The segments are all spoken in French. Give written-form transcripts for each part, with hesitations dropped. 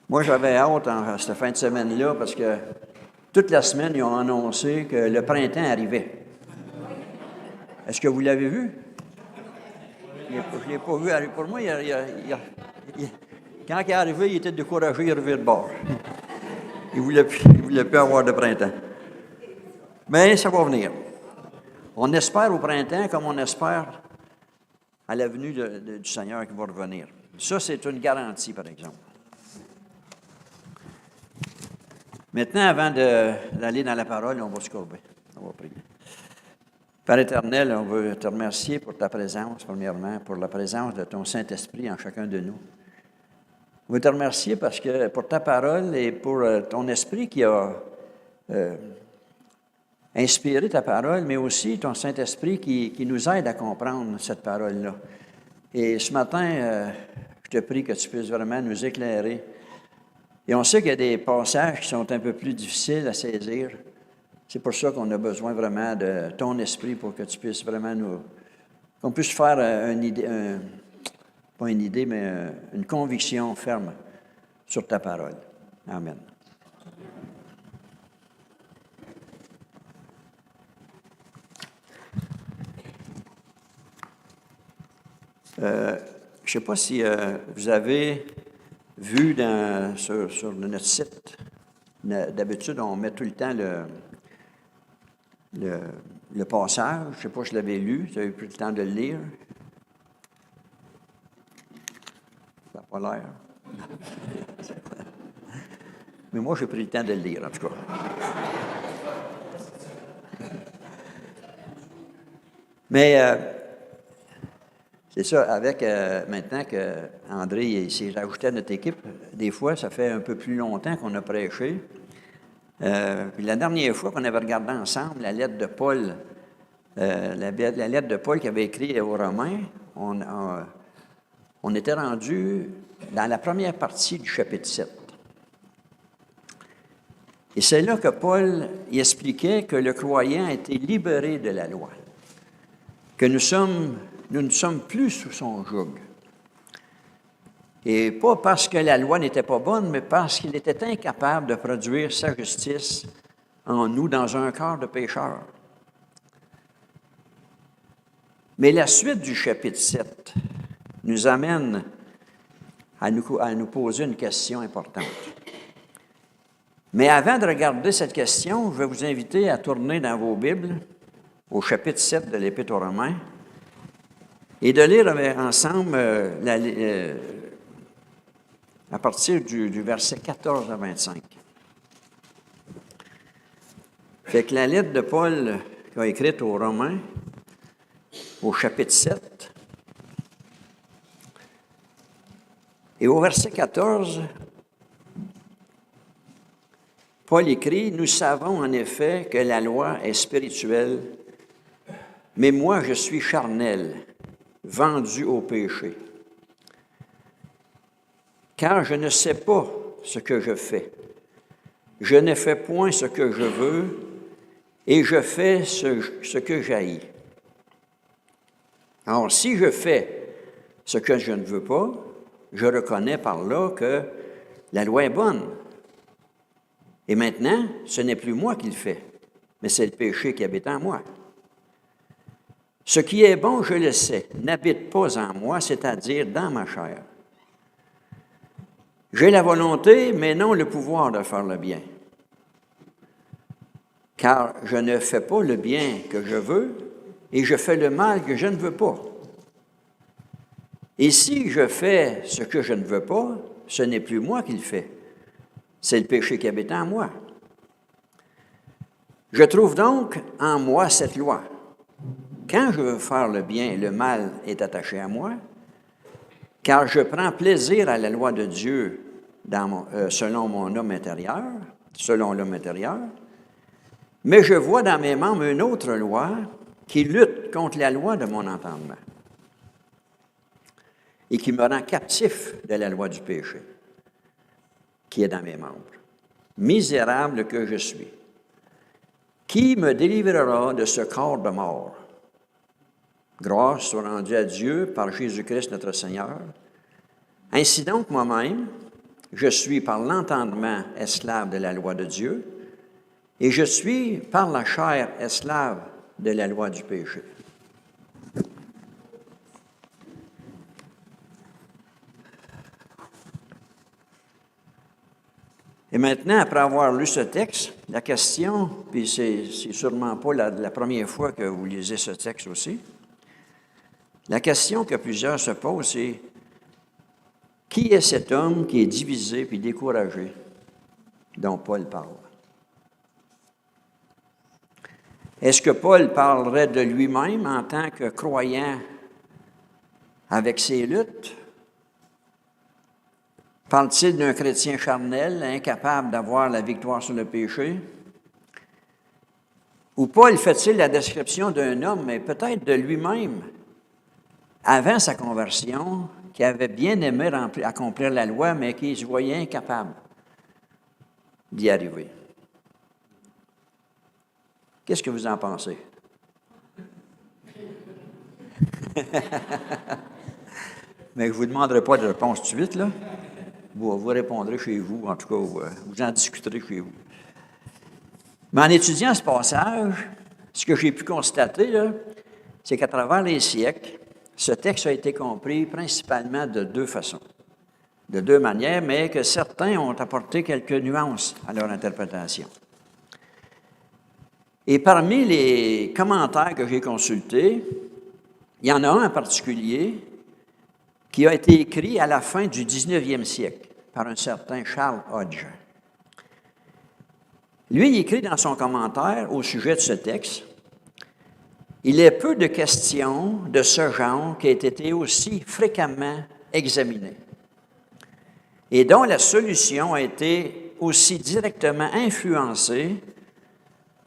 Moi, j'avais hâte cette fin de semaine-là parce que toute la semaine, ils ont annoncé que le printemps arrivait. Est-ce que vous l'avez vu? Je ne l'ai pas vu arriver. Pour moi, quand il est arrivé, il était découragé, il est arrivé de bord. Il ne voulait plus avoir de printemps. Mais ça va venir. On espère au printemps comme on espère à la venue du Seigneur qui va revenir. Ça, c'est une garantie, par exemple. Maintenant, avant d'aller dans la parole, on va se courber. On va prier. Père éternel, on veut te remercier pour ta présence, premièrement, pour la présence de ton Saint-Esprit en chacun de nous. On veut te remercier pour ta parole et pour ton esprit qui a inspiré ta parole, mais aussi ton Saint-Esprit qui nous aide à comprendre cette parole-là. Et ce matin, je te prie que tu puisses vraiment nous éclairer. Et on sait qu'il y a des passages qui sont un peu plus difficiles à saisir. C'est pour ça qu'on a besoin vraiment de ton esprit pour que tu puisses vraiment qu'on puisse faire pas une idée, mais une conviction ferme sur ta parole. Amen. Je ne sais pas si vous avez vu sur notre site, d'habitude, on met tout le temps le passage. Je ne sais pas si je l'avais lu, vous avez pris le temps de le lire. Ça n'a pas l'air. Mais moi, j'ai pris le temps de le lire, en tout cas. Mais c'est ça, avec maintenant qu'André s'est rajouté à notre équipe, des fois, ça fait un peu plus longtemps qu'on a prêché. Puis la dernière fois qu'on avait regardé ensemble la lettre de Paul, la lettre de Paul qu'il avait écrite aux Romains, on était rendu dans la première partie du chapitre 7. Et c'est là que Paul expliquait que le croyant a été libéré de la loi, que nous ne sommes plus sous son joug. Et pas parce que la loi n'était pas bonne, mais parce qu'il était incapable de produire sa justice en nous dans un corps de pécheurs. Mais la suite du chapitre 7 nous amène à nous poser une question importante. Mais avant de regarder cette question, je vais vous inviter à tourner dans vos Bibles au chapitre 7 de l'Épître aux Romains et de lire ensemble à partir du verset 14 à 25. Fait que la lettre de Paul qu'il a écrite aux Romains, au chapitre 7, et au verset 14, Paul écrit, « Nous savons en effet que la loi est spirituelle, mais moi je suis charnel, vendu au péché. Car je ne sais pas ce que je fais. Je ne fais point ce que je veux, et je fais ce que j'haïs. Alors, si je fais ce que je ne veux pas, je reconnais par là que la loi est bonne. Et maintenant, ce n'est plus moi qui le fais, mais c'est le péché qui habite en moi. Ce qui est bon, je le sais, n'habite pas en moi, c'est-à-dire dans ma chair. J'ai la volonté, mais non le pouvoir de faire le bien. Car je ne fais pas le bien que je veux, et je fais le mal que je ne veux pas. Et si je fais ce que je ne veux pas, ce n'est plus moi qui le fais, c'est le péché qui habite en moi. Je trouve donc en moi cette loi. Quand je veux faire le bien, le mal est attaché à moi, car je prends plaisir à la loi de Dieu selon l'homme intérieur, mais je vois dans mes membres une autre loi qui lutte contre la loi de mon entendement et qui me rend captif de la loi du péché qui est dans mes membres. Misérable que je suis, qui me délivrera de ce corps de mort? Grâce soit rendue à Dieu par Jésus-Christ notre Seigneur. Ainsi donc, moi-même, je suis par l'entendement esclave de la loi de Dieu, et je suis par la chair esclave de la loi du péché. Et maintenant, après avoir lu ce texte, la question, puis c'est sûrement pas la première fois que vous lisez ce texte aussi, la question que plusieurs se posent, c'est qui est cet homme qui est divisé puis découragé dont Paul parle? Est-ce que Paul parlerait de lui-même en tant que croyant avec ses luttes? Parle-t-il d'un chrétien charnel, incapable d'avoir la victoire sur le péché? Ou Paul fait-il la description d'un homme, mais peut-être de lui-même, avant sa conversion, qui avait bien aimé accomplir la loi, mais qui se voyait incapable d'y arriver? Qu'est-ce que vous en pensez? Mais je ne vous demanderai pas de réponse tout de suite, là. Vous répondrez chez vous, en tout cas, vous en discuterez chez vous. Mais en étudiant ce passage, ce que j'ai pu constater, là, c'est qu'à travers les siècles, ce texte a été compris principalement de deux façons, de deux manières, mais que certains ont apporté quelques nuances à leur interprétation. Et parmi les commentaires que j'ai consultés, il y en a un en particulier qui a été écrit à la fin du 19e siècle par un certain Charles Hodge. Lui, il écrit dans son commentaire au sujet de ce texte, « Il est peu de questions de ce genre qui aient été aussi fréquemment examinées et dont la solution a été aussi directement influencée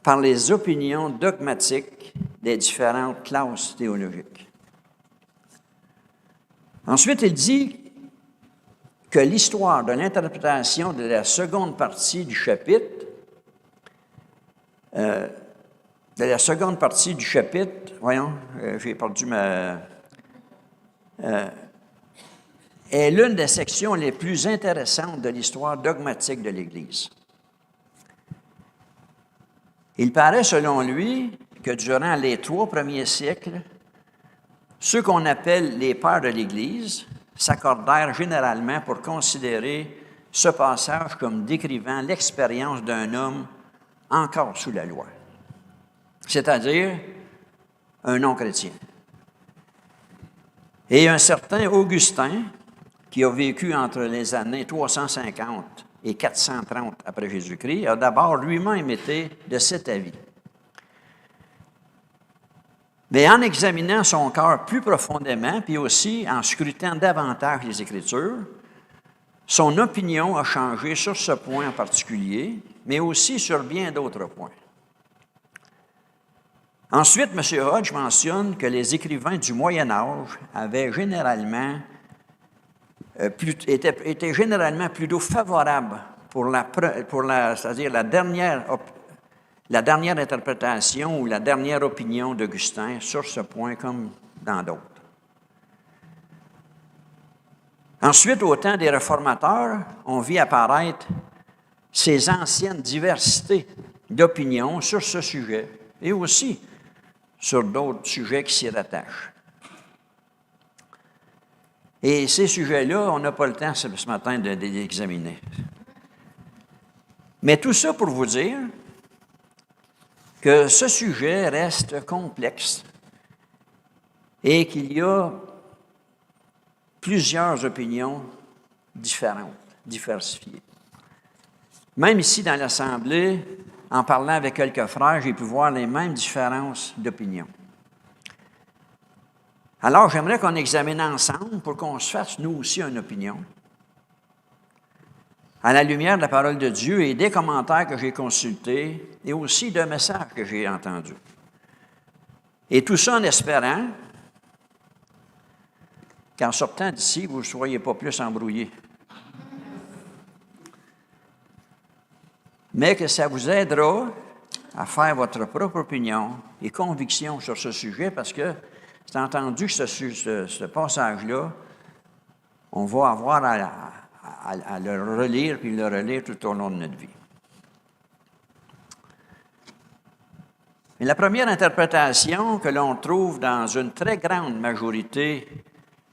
par les opinions dogmatiques des différentes classes théologiques. » Ensuite, il dit que l'histoire de l'interprétation de la seconde partie du chapitre, j'ai perdu est l'une des sections les plus intéressantes de l'histoire dogmatique de l'Église. Il paraît, selon lui, que durant les 3 premiers siècles, ceux qu'on appelle les pères de l'Église s'accordèrent généralement pour considérer ce passage comme décrivant l'expérience d'un homme encore sous la loi, c'est-à-dire un non-chrétien. Et un certain Augustin, qui a vécu entre les années 350 et 430 après Jésus-Christ, a d'abord lui-même été de cet avis. Mais en examinant son cœur plus profondément, puis aussi en scrutant davantage les Écritures, son opinion a changé sur ce point en particulier, mais aussi sur bien d'autres points. Ensuite, M. Hodge mentionne que les écrivains du Moyen Âge avaient généralement étaient généralement plutôt favorables c'est-à-dire la dernière interprétation ou la dernière opinion d'Augustin sur ce point comme dans d'autres. Ensuite, au temps des réformateurs, on vit apparaître ces anciennes diversités d'opinions sur ce sujet et aussi sur d'autres sujets qui s'y rattachent. Et ces sujets-là, on n'a pas le temps ce matin de les examiner. Mais tout ça pour vous dire que ce sujet reste complexe et qu'il y a plusieurs opinions différentes, diversifiées. Même ici dans l'Assemblée, en parlant avec quelques frères, j'ai pu voir les mêmes différences d'opinion. Alors, j'aimerais qu'on examine ensemble pour qu'on se fasse, nous aussi, une opinion, à la lumière de la parole de Dieu et des commentaires que j'ai consultés et aussi de messages que j'ai entendus. Et tout ça en espérant qu'en sortant d'ici, vous ne soyez pas plus embrouillés. Mais que ça vous aidera à faire votre propre opinion et conviction sur ce sujet, parce que c'est entendu que ce passage-là, on va avoir à le relire puis le relire tout au long de notre vie. Et la première interprétation que l'on trouve dans une très grande majorité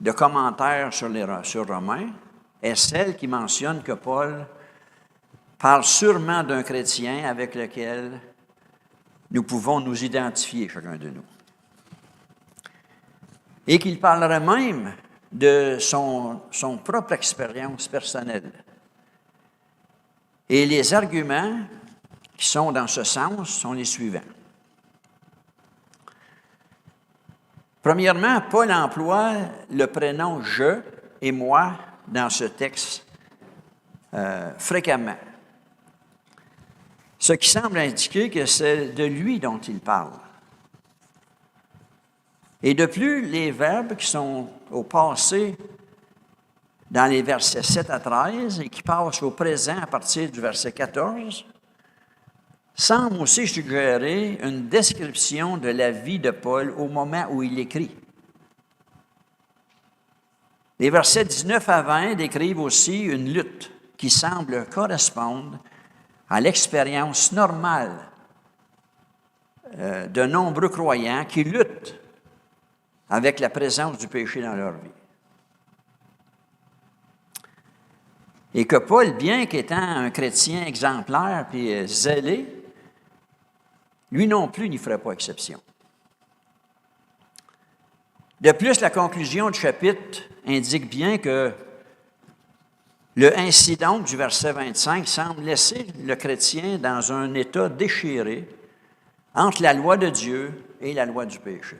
de commentaires sur Romains est celle qui mentionne que Paul parle sûrement d'un chrétien avec lequel nous pouvons nous identifier, chacun de nous. Et qu'il parlerait même de son propre expérience personnelle. Et les arguments qui sont dans ce sens sont les suivants. Premièrement, Paul emploie le prénom « je » et « moi » dans ce texte fréquemment. Ce qui semble indiquer que c'est de lui dont il parle. Et de plus, les verbes qui sont au passé dans les versets 7 à 13 et qui passent au présent à partir du verset 14 semblent aussi suggérer une description de la vie de Paul au moment où il écrit. Les versets 19 à 20 décrivent aussi une lutte qui semble correspondre à l'expérience normale de nombreux croyants qui luttent avec la présence du péché dans leur vie. Et que Paul, bien qu'étant un chrétien exemplaire puis zélé, lui non plus n'y ferait pas exception. De plus, la conclusion du chapitre indique bien que le incident du verset 25 semble laisser le chrétien dans un état déchiré entre la loi de Dieu et la loi du péché.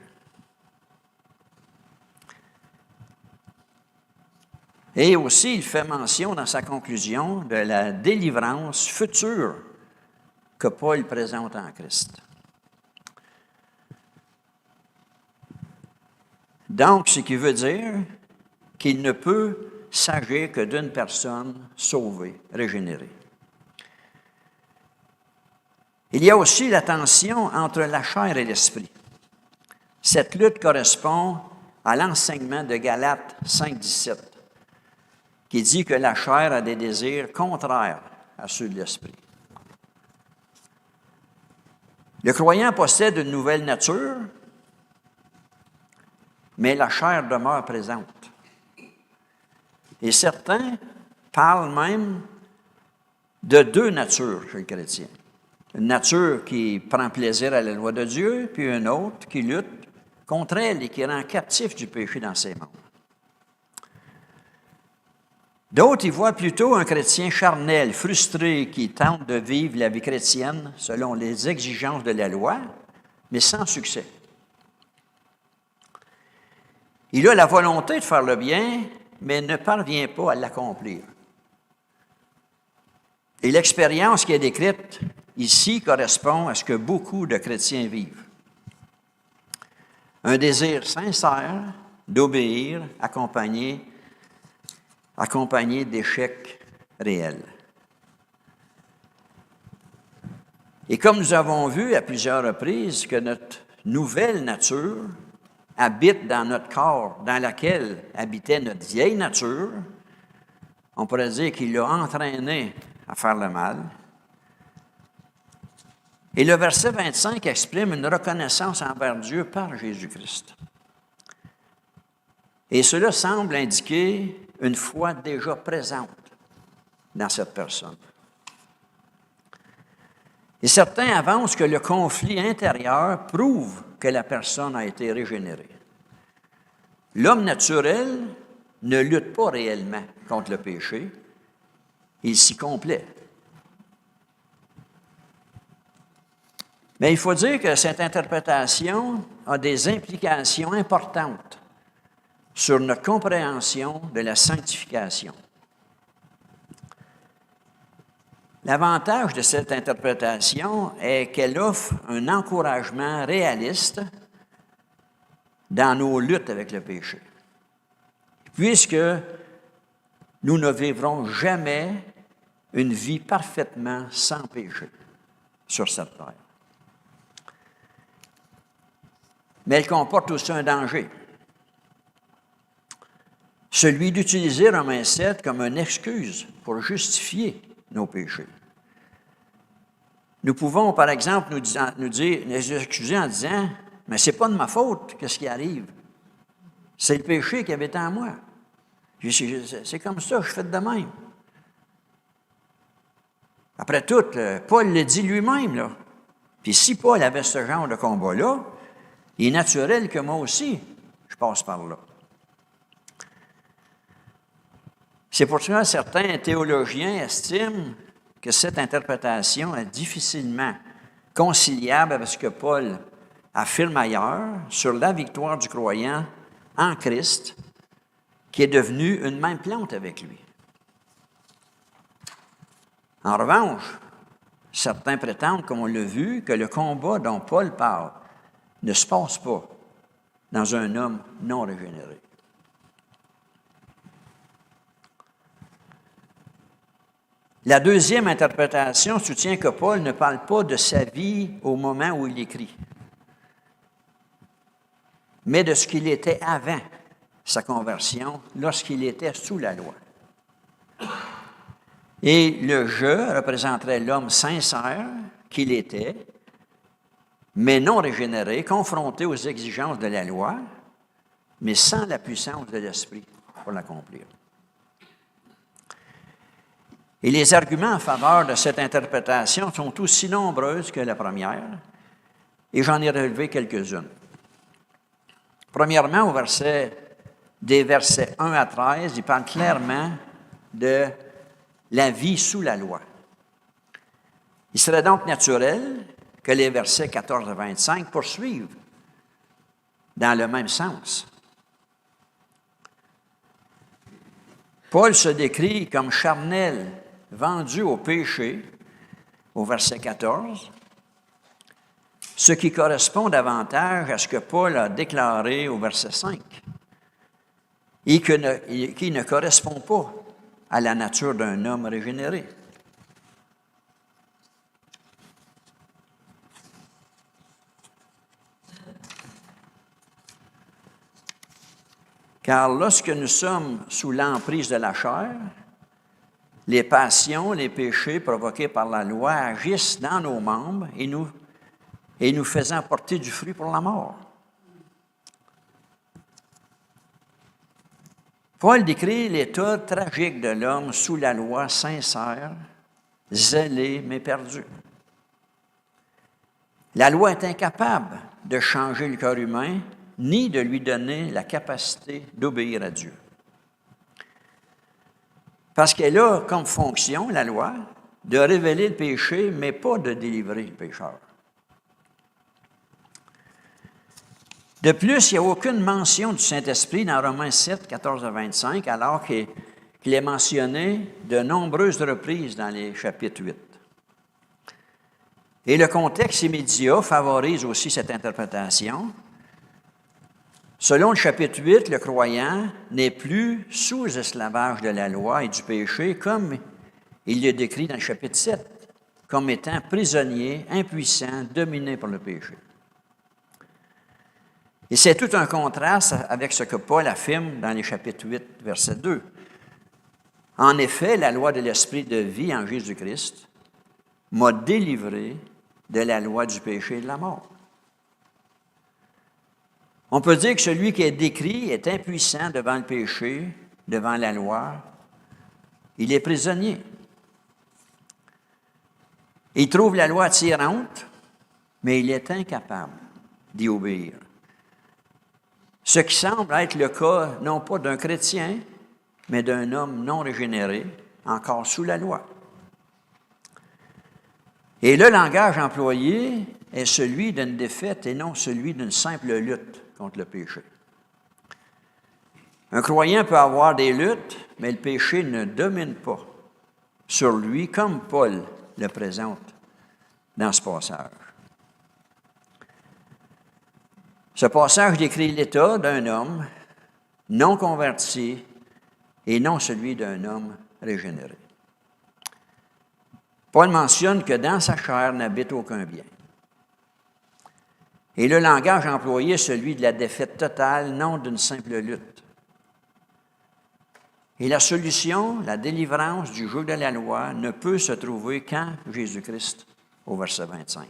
Et aussi, il fait mention dans sa conclusion de la délivrance future que Paul présente en Christ. Donc, ce qui veut dire qu'il ne peut s'agir que d'une personne sauvée, régénérée. Il y a aussi la tension entre la chair et l'esprit. Cette lutte correspond à l'enseignement de Galates 5,17, qui dit que la chair a des désirs contraires à ceux de l'esprit. Le croyant possède une nouvelle nature, mais la chair demeure présente. Et certains parlent même de deux natures chez le chrétien. Une nature qui prend plaisir à la loi de Dieu, puis une autre qui lutte contre elle et qui rend captif du péché dans ses membres. D'autres y voient plutôt un chrétien charnel, frustré, qui tente de vivre la vie chrétienne selon les exigences de la loi, mais sans succès. Il a la volonté de faire le bien, mais ne parvient pas à l'accomplir. Et l'expérience qui est décrite ici correspond à ce que beaucoup de chrétiens vivent. Un désir sincère d'obéir, accompagné d'échecs réels. Et comme nous avons vu à plusieurs reprises que notre nouvelle nature habite dans notre corps, dans laquelle habitait notre vieille nature, on pourrait dire qu'il l'a entraîné à faire le mal. Et le verset 25 exprime une reconnaissance envers Dieu par Jésus-Christ. Et cela semble indiquer une foi déjà présente dans cette personne. Et certains avancent que le conflit intérieur prouve que la personne a été régénérée. L'homme naturel ne lutte pas réellement contre le péché, il s'y complaît. Mais il faut dire que cette interprétation a des implications importantes sur notre compréhension de la sanctification. L'avantage de cette interprétation est qu'elle offre un encouragement réaliste dans nos luttes avec le péché, puisque nous ne vivrons jamais une vie parfaitement sans péché sur cette terre. Mais elle comporte aussi un danger. celui d'utiliser Romains 7 comme une excuse pour justifier nos péchés. Nous pouvons, par exemple, nous excuser en disant « Mais ce n'est pas de ma faute, qu'est-ce qui arrive? C'est le péché qui avait en moi. C'est comme ça, je fais de même. » Après tout, Paul le dit lui-même, là. Puis si Paul avait ce genre de combat-là, il est naturel que moi aussi, je passe par là. C'est pour ça que certains théologiens estiment que cette interprétation est difficilement conciliable avec ce que Paul affirme ailleurs sur la victoire du croyant en Christ, qui est devenu une même plante avec lui. En revanche, certains prétendent, comme on l'a vu, que le combat dont Paul parle ne se passe pas dans un homme non régénéré. La deuxième interprétation soutient que Paul ne parle pas de sa vie au moment où il écrit, mais de ce qu'il était avant sa conversion, lorsqu'il était sous la loi. Et le « je » représenterait l'homme sincère qu'il était, mais non régénéré, confronté aux exigences de la loi, mais sans la puissance de l'Esprit pour l'accomplir. Et les arguments en faveur de cette interprétation sont aussi nombreuses que la première, et j'en ai relevé quelques-unes. Premièrement, des versets 1 à 13, il parle clairement de la vie sous la loi. Il serait donc naturel que les versets 14 à 25 poursuivent dans le même sens. Paul se décrit comme charnel, vendu au péché, au verset 14, ce qui correspond davantage à ce que Paul a déclaré au verset 5, et qui ne correspond pas à la nature d'un homme régénéré. Car lorsque nous sommes sous l'emprise de la chair, les passions, les péchés provoqués par la loi agissent dans nos membres et nous faisant porter du fruit pour la mort. Paul décrit l'état tragique de l'homme sous la loi sincère, zélé, mais perdu. La loi est incapable de changer le cœur humain, ni de lui donner la capacité d'obéir à Dieu. Parce qu'elle a comme fonction, la loi, de révéler le péché, mais pas de délivrer le pécheur. De plus, il n'y a aucune mention du Saint-Esprit dans Romains 7, 14 à 25, alors qu'il est mentionné de nombreuses reprises dans les chapitres 8. Et le contexte immédiat favorise aussi cette interprétation. Selon le chapitre 8, le croyant n'est plus sous esclavage de la loi et du péché, comme il est décrit dans le chapitre 7, comme étant prisonnier, impuissant, dominé par le péché. Et c'est tout un contraste avec ce que Paul affirme dans les chapitres 8, verset 2. En effet, la loi de l'Esprit de vie en Jésus-Christ m'a délivré de la loi du péché et de la mort. On peut dire que celui qui est décrit est impuissant devant le péché, devant la loi. Il est prisonnier. Il trouve la loi attirante, mais il est incapable d'y obéir. Ce qui semble être le cas, non pas d'un chrétien, mais d'un homme non régénéré, encore sous la loi. Et le langage employé est celui d'une défaite et non celui d'une simple lutte contre le péché. Un croyant peut avoir des luttes, mais le péché ne domine pas sur lui, comme Paul le présente dans ce passage. Ce passage décrit l'état d'un homme non converti et non celui d'un homme régénéré. Paul mentionne que dans sa chair n'habite aucun bien. Et le langage employé est celui de la défaite totale, non d'une simple lutte. Et la solution, la délivrance du joug de la loi, ne peut se trouver qu'en Jésus-Christ, au verset 25.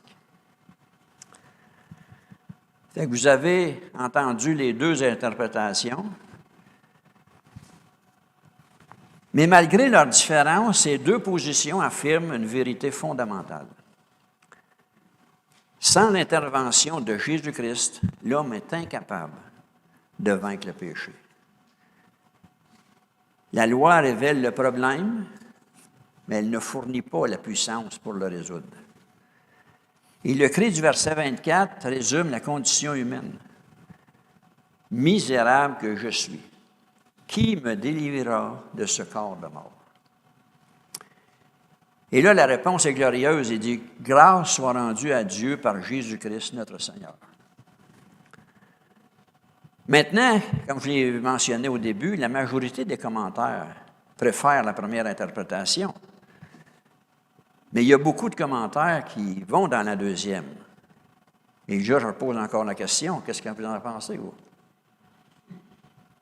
Fait que vous avez entendu les deux interprétations. Mais malgré leurs différences, ces deux positions affirment une vérité fondamentale. Sans l'intervention de Jésus-Christ, l'homme est incapable de vaincre le péché. La loi révèle le problème, mais elle ne fournit pas la puissance pour le résoudre. Et le cri du verset 24 résume la condition humaine. « Misérable que je suis, qui me délivrera de ce corps de mort? » Et là, la réponse est glorieuse. Il dit « Grâce soit rendue à Dieu par Jésus-Christ notre Seigneur. » Maintenant, comme je l'ai mentionné au début, la majorité des commentaires préfèrent la première interprétation. Mais il y a beaucoup de commentaires qui vont dans la deuxième. Et là, je repose encore la question, qu'est-ce que vous en pensez, vous?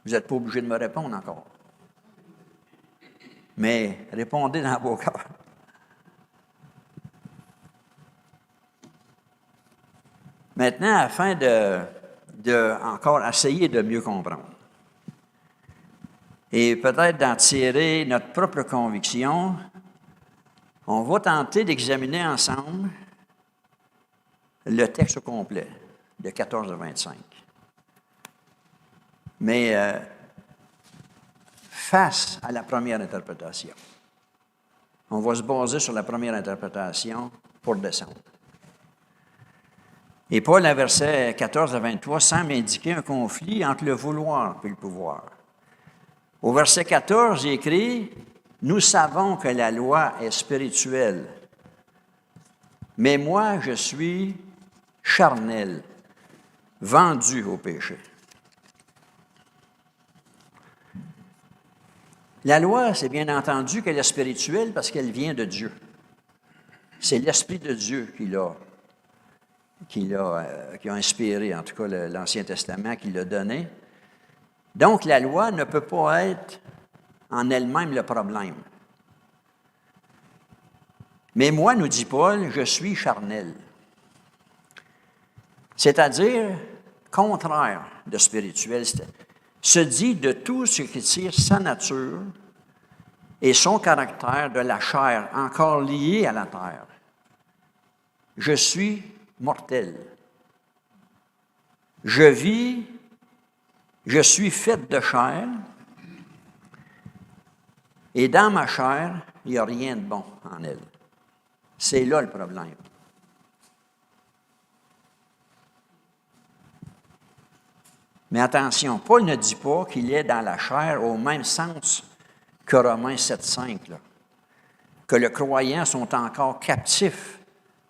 Vous n'êtes pas obligé de me répondre encore. Mais répondez dans vos cœurs. Maintenant, afin de encore essayer de mieux comprendre et peut-être d'en tirer notre propre conviction, on va tenter d'examiner ensemble le texte au complet, de 14 à 25. Mais face à la première interprétation, on va se baser sur la première interprétation pour descendre. Et Paul, à versets 14 à 23, semble indiquer un conflit entre le vouloir et le pouvoir. Au verset 14, il écrit « Nous savons que la loi est spirituelle, mais moi, je suis charnel, vendu au péché. » La loi, c'est bien entendu qu'elle est spirituelle parce qu'elle vient de Dieu. C'est l'Esprit de Dieu qui a inspiré, en tout cas, l'Ancien Testament, qui l'a donné. Donc, la loi ne peut pas être en elle-même le problème. Mais moi, nous dit Paul, je suis charnel. C'est-à-dire contraire de spirituel. Se dit de tout ce qui tire sa nature et son caractère de la chair encore liée à la terre. Je suis mortel. Je vis, je suis faite de chair, et dans ma chair, il n'y a rien de bon en elle. C'est là le problème. Mais attention, Paul ne dit pas qu'il est dans la chair au même sens que Romains 7,5, que les croyants sont encore captifs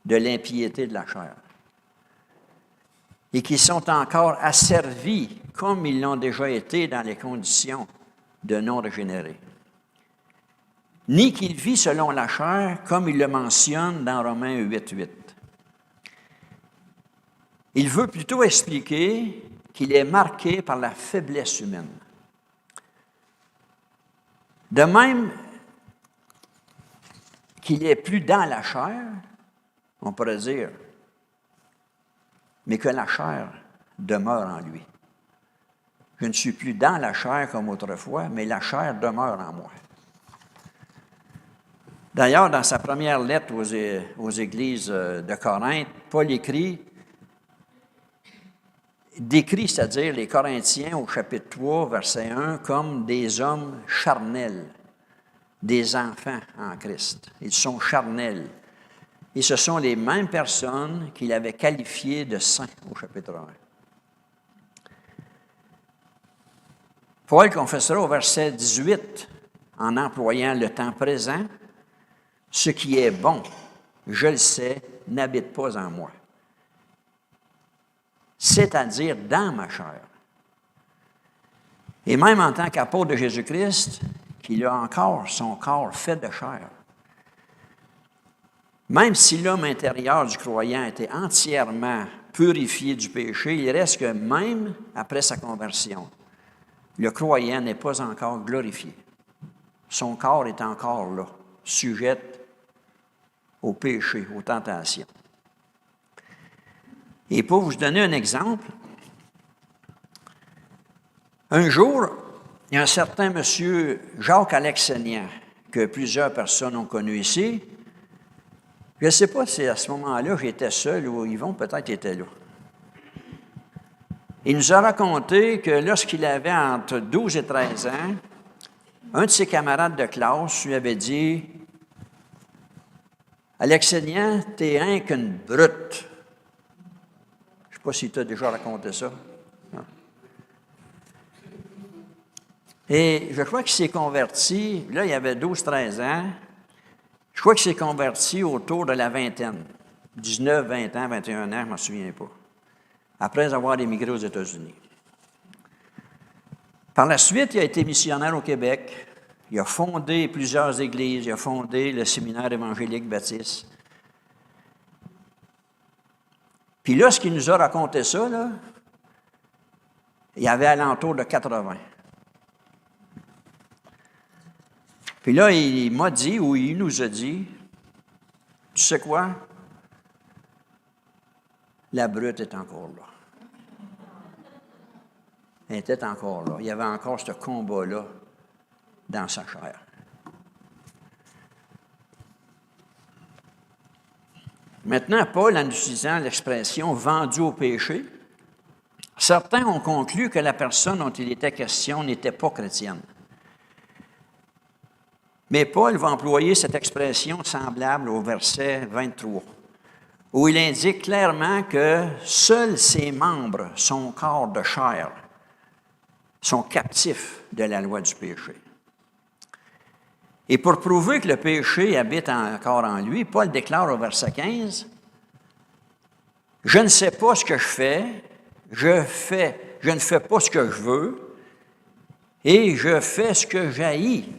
de l'impiété de la chair et qu'ils sont encore asservis comme ils l'ont déjà été dans les conditions de non-régénérés. Ni qu'il vit selon la chair comme il le mentionne dans Romains 8,8. Il veut plutôt expliquer qu'il est marqué par la faiblesse humaine. De même qu'il n'est plus dans la chair, on pourrait dire, mais que la chair demeure en lui. Je ne suis plus dans la chair comme autrefois, mais la chair demeure en moi. D'ailleurs, dans sa première lettre aux églises de Corinthe, Paul décrit, c'est-à-dire les Corinthiens au chapitre 3, verset 1, comme des hommes charnels, des enfants en Christ. Ils sont charnels. Et ce sont les mêmes personnes qu'il avait qualifiées de saints au chapitre 1. Paul confessera au verset 18, en employant le temps présent, « Ce qui est bon, je le sais, n'habite pas en moi. » C'est-à-dire dans ma chair. Et même en tant qu'apôtre de Jésus-Christ, qu'il a encore son corps fait de chair. Même si l'homme intérieur du croyant était entièrement purifié du péché, il reste que même après sa conversion, le croyant n'est pas encore glorifié. son corps est encore là, sujette au péché, aux tentations. Et pour vous donner un exemple, un jour, il y a un certain monsieur Jacques Alexanian, que plusieurs personnes ont connu ici. Je ne sais pas si à ce moment-là, j'étais seul ou Yvon peut-être était là. Il nous a raconté que lorsqu'il avait entre 12 et 13 ans, un de ses camarades de classe lui avait dit « Alexanian, t'es rien qu'une brute. » Je ne sais pas si tu as déjà raconté ça. Non. Et je crois qu'il s'est converti, là il avait 12-13 ans, je crois qu'il s'est converti autour de la vingtaine, 19, 20 ans, 21 ans, je ne m'en souviens pas, après avoir émigré aux États-Unis. Par la suite, il a été missionnaire au Québec, il a fondé plusieurs églises, il a fondé le séminaire évangélique baptiste. Puis là, ce qu'il nous a raconté ça, là, il y avait alentour de 80. Puis là, il m'a dit, ou il nous a dit, tu sais quoi? La brute est encore là. Elle était encore là. Il y avait encore ce combat-là dans sa chair. Maintenant, Paul, en utilisant l'expression « vendu au péché », certains ont conclu que la personne dont il était question n'était pas chrétienne. Mais Paul va employer cette expression semblable au verset 23, où il indique clairement que seuls ses membres, son corps de chair, sont captifs de la loi du péché. Et pour prouver que le péché habite encore en lui, Paul déclare au verset 15, « Je ne sais pas ce que je ne fais pas ce que je veux, et je fais ce que j'haïs.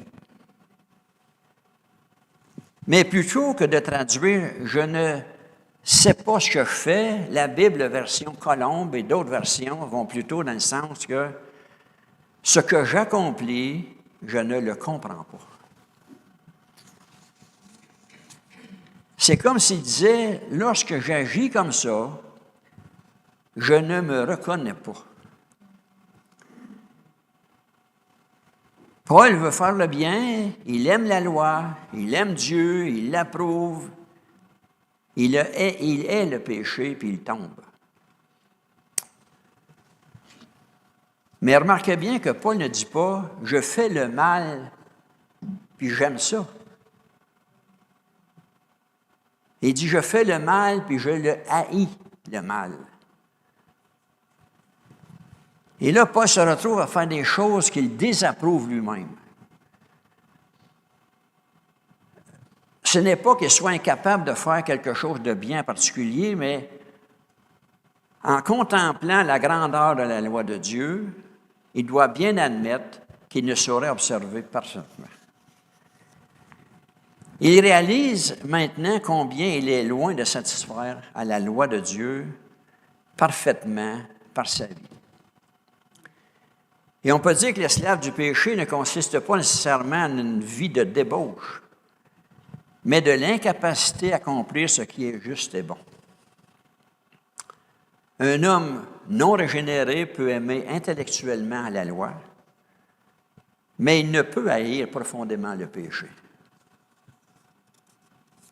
Mais plutôt que de traduire « je ne sais pas ce que je fais », la Bible version Colombe et d'autres versions vont plutôt dans le sens que « ce que j'accomplis, je ne le comprends pas ». C'est comme s'il disait « lorsque j'agis comme ça, je ne me reconnais pas ». Paul veut faire le bien, il aime la loi, il aime Dieu, il l'approuve, il est le péché, puis il tombe. Mais remarquez bien que Paul ne dit pas « je fais le mal, puis j'aime ça ». Il dit « je fais le mal, puis je le haïs, le mal ». Et là, Paul se retrouve à faire des choses qu'il désapprouve lui-même. Ce n'est pas qu'il soit incapable de faire quelque chose de bien particulier, mais en contemplant la grandeur de la loi de Dieu, il doit bien admettre qu'il ne saurait observer parfaitement. Il réalise maintenant combien il est loin de satisfaire à la loi de Dieu parfaitement par sa vie. Et on peut dire que l'esclave du péché ne consiste pas nécessairement en une vie de débauche, mais de l'incapacité à accomplir ce qui est juste et bon. Un homme non régénéré peut aimer intellectuellement la loi, mais il ne peut haïr profondément le péché.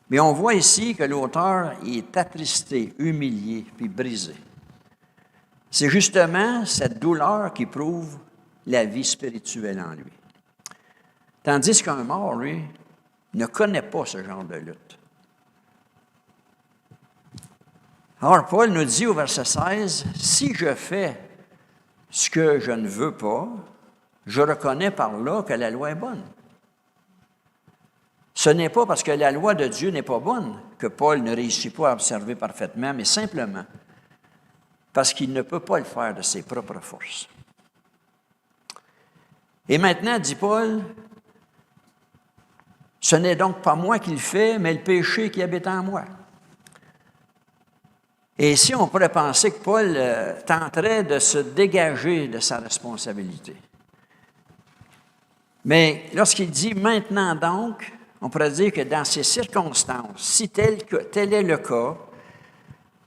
Mais on voit ici que l'auteur est attristé, humilié, puis brisé. C'est justement cette douleur qui prouve la vie spirituelle en lui. Tandis qu'un mort, lui, ne connaît pas ce genre de lutte. Alors, Paul nous dit au verset 16, « Si je fais ce que je ne veux pas, je reconnais par là que la loi est bonne. » Ce n'est pas parce que la loi de Dieu n'est pas bonne que Paul ne réussit pas à observer parfaitement, mais simplement parce qu'il ne peut pas le faire de ses propres forces. Et maintenant, dit Paul, ce n'est donc pas moi qui le fais, mais le péché qui habite en moi. Et ici, on pourrait penser que Paul tenterait de se dégager de sa responsabilité. Mais lorsqu'il dit « maintenant donc », on pourrait dire que dans ces circonstances, si tel est le cas,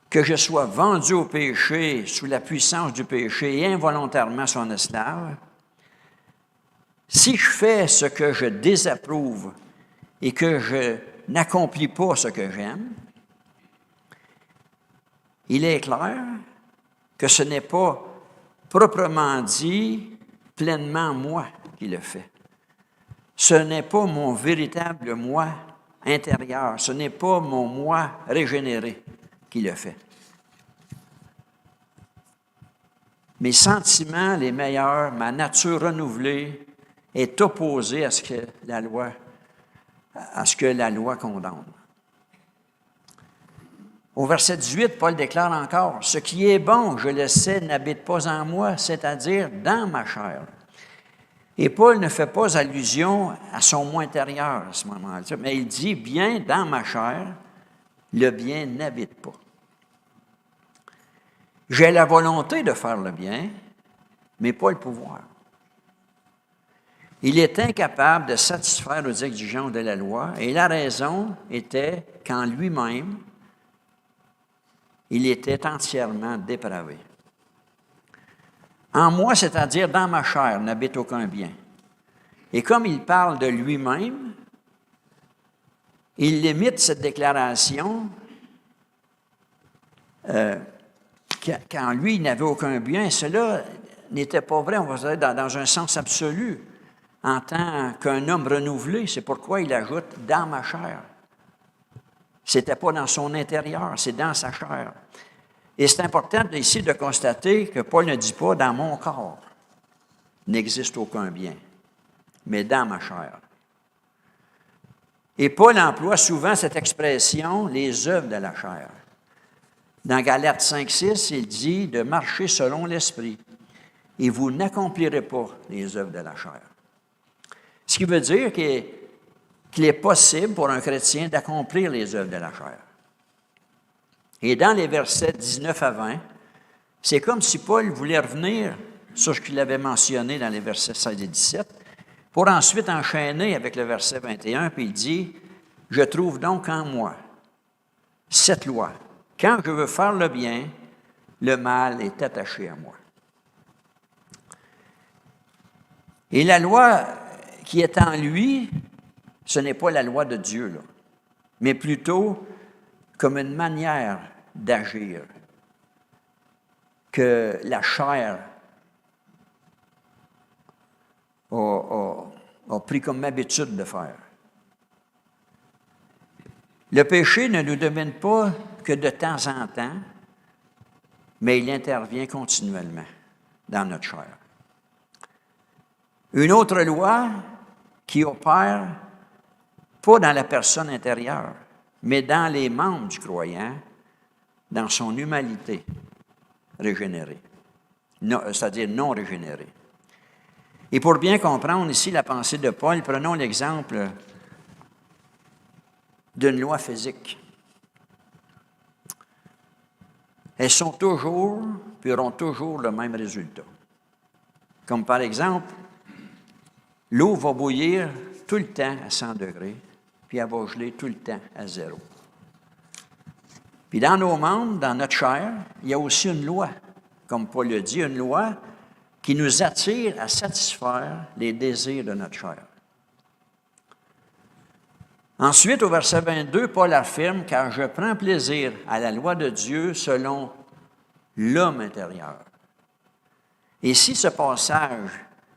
que je sois vendu au péché, sous la puissance du péché et involontairement son esclave, si je fais ce que je désapprouve et que je n'accomplis pas ce que j'aime, il est clair que ce n'est pas proprement dit pleinement moi qui le fais. Ce n'est pas mon véritable moi intérieur, ce n'est pas mon moi régénéré qui le fait. Mes sentiments les meilleurs, ma nature renouvelée est opposée à ce que la loi condamne. Au verset 18, Paul déclare encore « Ce qui est bon, je le sais, n'habite pas en moi, c'est-à-dire dans ma chair. » Et Paul ne fait pas allusion à son moi intérieur à ce moment-là, mais il dit « Bien dans ma chair, le bien n'habite pas. » J'ai la volonté de faire le bien, mais pas le pouvoir. Il est incapable de satisfaire aux exigences de la loi, et la raison était qu'en lui-même, il était entièrement dépravé. En moi, c'est-à-dire dans ma chair, n'habite aucun bien. Et comme il parle de lui-même, il limite cette déclaration qu'en lui, il n'avait aucun bien. Cela n'était pas vrai, on va dire, dans un sens absolu, en tant qu'un homme renouvelé. C'est pourquoi il ajoute « dans ma chair ». Ce n'était pas dans son intérieur, c'est dans sa chair. Et c'est important ici de constater que Paul ne dit pas « dans mon corps n'existe aucun bien », mais « dans ma chair ». Et Paul emploie souvent cette expression « les œuvres de la chair ». Dans Galates 5,6, il dit de marcher selon l'esprit, et vous n'accomplirez pas les œuvres de la chair. Ce qui veut dire qu'il est possible pour un chrétien d'accomplir les œuvres de la chair. Et dans les versets 19 à 20, c'est comme si Paul voulait revenir sur ce qu'il avait mentionné dans les versets 16 et 17, pour ensuite enchaîner avec le verset 21, puis il dit « Je trouve donc en moi cette loi. Quand je veux faire le bien, le mal est attaché à moi. » Et la loi qui est en lui, ce n'est pas la loi de Dieu, là, mais plutôt comme une manière d'agir que la chair a pris comme habitude de faire. Le péché ne nous domine pas que de temps en temps, mais il intervient continuellement dans notre chair. Une autre loi qui opère pas dans la personne intérieure, mais dans les membres du croyant, dans son humanité régénérée, c'est-à-dire non régénérée. Et pour bien comprendre ici la pensée de Paul, prenons l'exemple d'une loi physique. Elles sont toujours, puis auront toujours le même résultat. Comme par exemple, l'eau va bouillir tout le temps à 100 degrés, puis elle va geler tout le temps à 0. Puis dans nos membres, dans notre chair, il y a aussi une loi, comme Paul le dit, une loi qui nous attire à satisfaire les désirs de notre chair. Ensuite, au verset 22, Paul affirme « Car je prends plaisir à la loi de Dieu selon l'homme intérieur. » Et si ce passage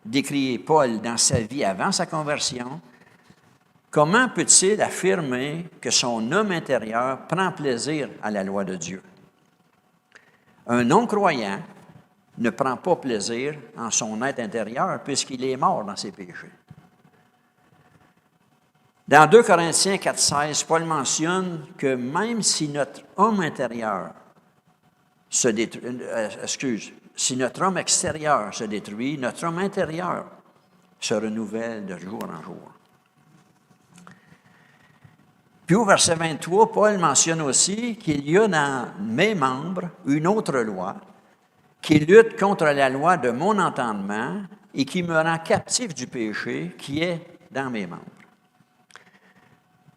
décrit Paul dans sa vie avant sa conversion, comment peut-il affirmer que son homme intérieur prend plaisir à la loi de Dieu? Un non-croyant ne prend pas plaisir en son être intérieur puisqu'il est mort dans ses péchés. Dans 2 Corinthiens 4,16, Paul mentionne que même si notre homme intérieur se détruit, si notre homme extérieur se détruit, notre homme intérieur se renouvelle de jour en jour. Puis au verset 23, Paul mentionne aussi qu'il y a dans mes membres une autre loi qui lutte contre la loi de mon entendement et qui me rend captif du péché qui est dans mes membres.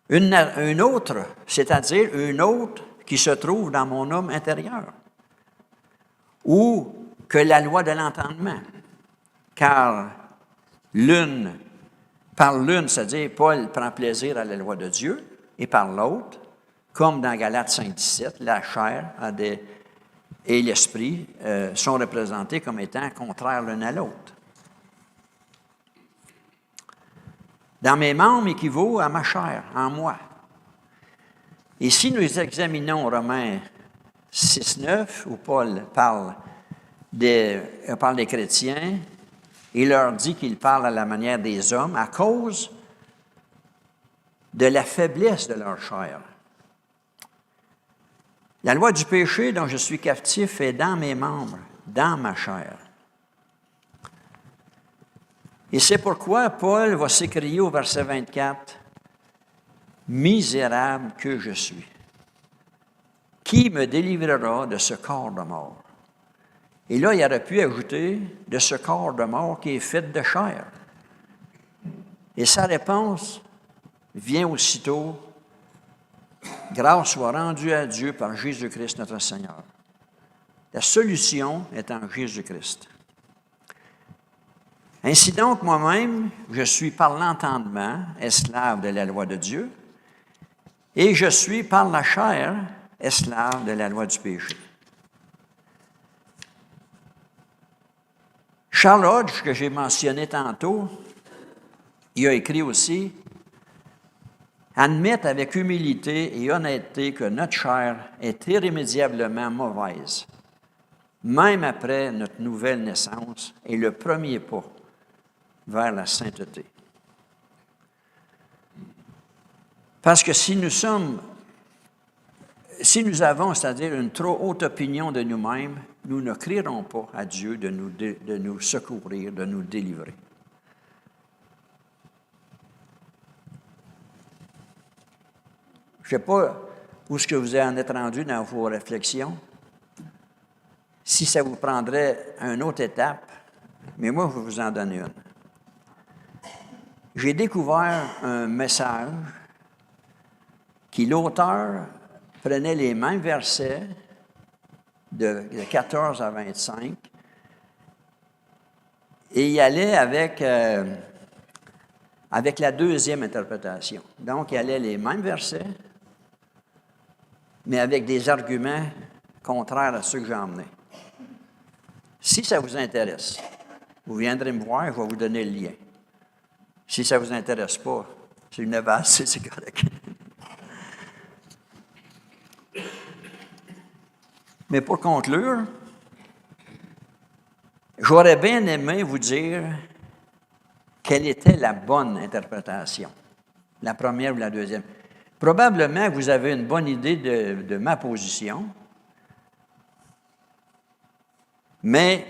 Une autre, c'est-à-dire une autre qui se trouve dans mon homme intérieur, ou que la loi de l'entendement, car par l'une, c'est-à-dire Paul prend plaisir à la loi de Dieu, et par l'autre, comme dans Galates 5,17, la chair et l'esprit sont représentés comme étant contraires l'un à l'autre. Dans mes membres équivaut à ma chair, en moi. Et si nous examinons Romains 6,9, où Paul parle des chrétiens, il leur dit qu'il parle à la manière des hommes à cause de la faiblesse de leur chair. La loi du péché dont je suis captif est dans mes membres, dans ma chair. Et c'est pourquoi Paul va s'écrier au verset 24, « Misérable que je suis, qui me délivrera de ce corps de mort? » Et là, il aurait pu ajouter « de ce corps de mort qui est fait de chair ». Et sa réponse vient aussitôt, « Grâce soit rendue à Dieu par Jésus-Christ notre Seigneur. » La solution est en Jésus-Christ. Ainsi donc, moi-même, je suis par l'entendement esclave de la loi de Dieu, et je suis par la chair esclave de la loi du péché. Charles Hodge, que j'ai mentionné tantôt, il a écrit aussi « Admettre avec humilité et honnêteté que notre chair est irrémédiablement mauvaise, même après notre nouvelle naissance, est le premier pas vers la sainteté. » Parce que si nous avons, c'est-à-dire une trop haute opinion de nous-mêmes, nous ne crierons pas à Dieu de nous secourir, de nous délivrer. Je ne sais pas où est-ce que vous en êtes rendu dans vos réflexions. Si ça vous prendrait une autre étape, mais moi, je vais vous en donner une. J'ai découvert un message qui, l'auteur, prenait les mêmes versets de 14 à 25 et il allait avec la deuxième interprétation. Donc, il allait les mêmes versets, mais avec des arguments contraires à ceux que j'ai emmenés. Si ça vous intéresse, vous viendrez me voir, je vais vous donner le lien. Si ça ne vous intéresse pas, c'est une base, c'est correct. Mais pour conclure, j'aurais bien aimé vous dire quelle était la bonne interprétation, la première ou la deuxième. Probablement, vous avez une bonne idée de ma position, mais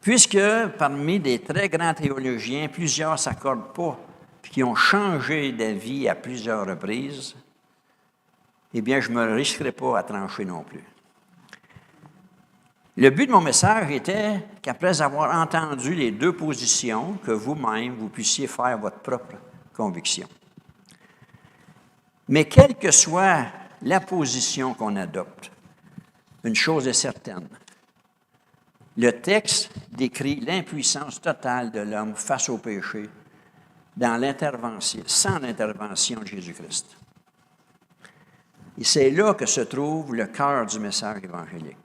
puisque parmi des très grands théologiens, plusieurs ne s'accordent pas, puis qui ont changé d'avis à plusieurs reprises, eh bien, je ne me risquerai pas à trancher non plus. Le but de mon message était qu'après avoir entendu les deux positions, que vous-même, vous puissiez faire votre propre conviction. Mais quelle que soit la position qu'on adopte, une chose est certaine. Le texte décrit l'impuissance totale de l'homme face au péché sans l'intervention de Jésus-Christ. Et c'est là que se trouve le cœur du message évangélique.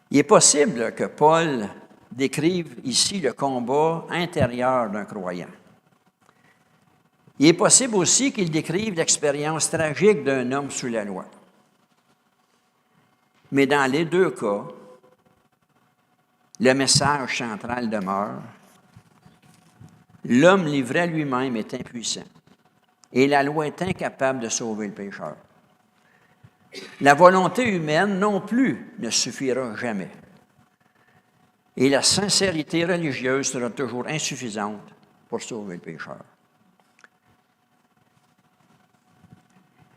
Il est possible que Paul décrive ici le combat intérieur d'un croyant. Il est possible aussi qu'il décrive l'expérience tragique d'un homme sous la loi. Mais dans les deux cas, le message central demeure. L'homme livré à lui-même est impuissant et la loi est incapable de sauver le pécheur. La volonté humaine non plus ne suffira jamais. Et la sincérité religieuse sera toujours insuffisante pour sauver le pécheur.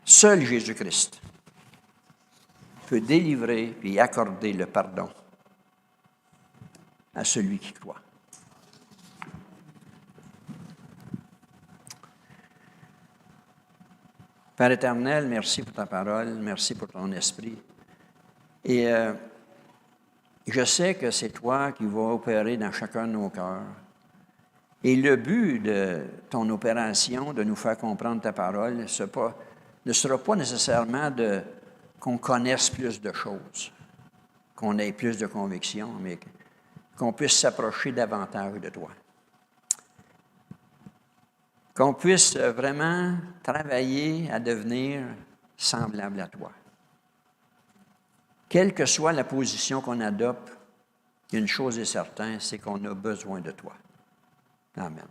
Seul Jésus-Christ peut délivrer et accorder le pardon à celui qui croit. Père éternel, merci pour ta parole, merci pour ton esprit. Et je sais que c'est toi qui vas opérer dans chacun de nos cœurs. Et le but de ton opération, de nous faire comprendre ta parole, ne sera pas nécessairement qu'on connaisse plus de choses, qu'on ait plus de convictions, mais qu'on puisse s'approcher davantage de toi. Qu'on puisse vraiment travailler à devenir semblable à toi. Quelle que soit la position qu'on adopte, une chose est certaine, c'est qu'on a besoin de toi. Amen.